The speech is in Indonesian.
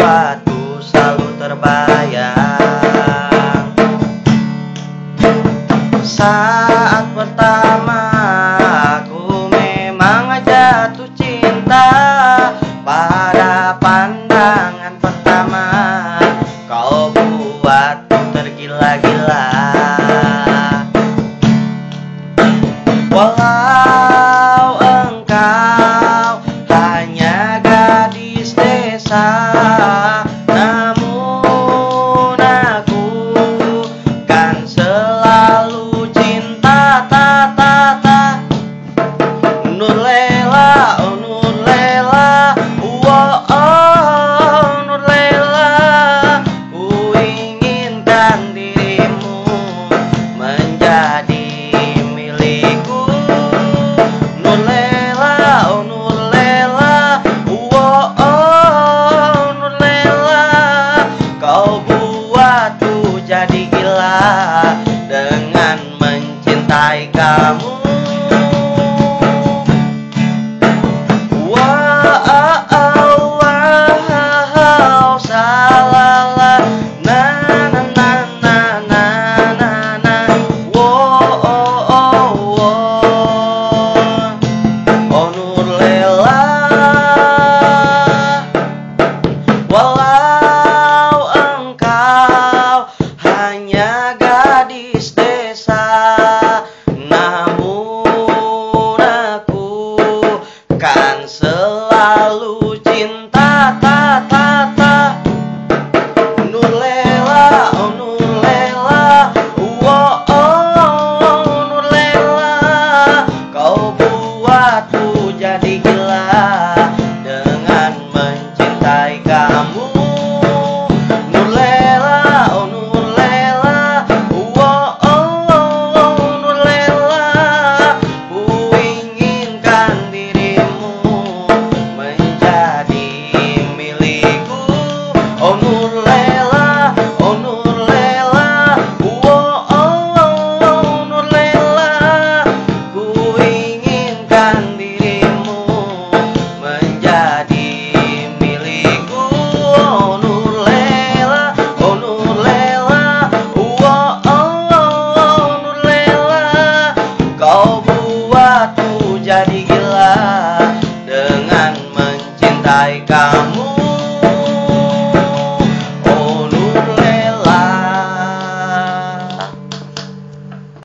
buatku selalu terbayang. Saat pertama aku memang jatuh cinta, pada pandangan pertama kau buatku tergila-gila. Walau engkau hanya gadis desa, namun aku kan selalu cinta. Nurlela, oh Nurlela, oh Nurlela, ku inginkan dirimu menjadi milikku. Nurlela, oh Nurlela, oh Nurlela, kau buatku jadi gila dengan mencintai kamu. Walau engkau hanya gadis desa, namun aku kan selalu cinta. Nurlela, oh Nurlela, oh Nurlela, kau buatku jadi gila dengan mencintai kamu. Nurlela, oh Nurlela, oh Nurlela, ku inginkan dirimu menjadi milikku. Oh Nurlela, oh Nurlela, oh Nurlela, ku inginkan dirimu menjadi milikku. Oh Nurlela, oh Nurlela, oh Nurlela, kau buatku jadi gila dengan mencintai kamu.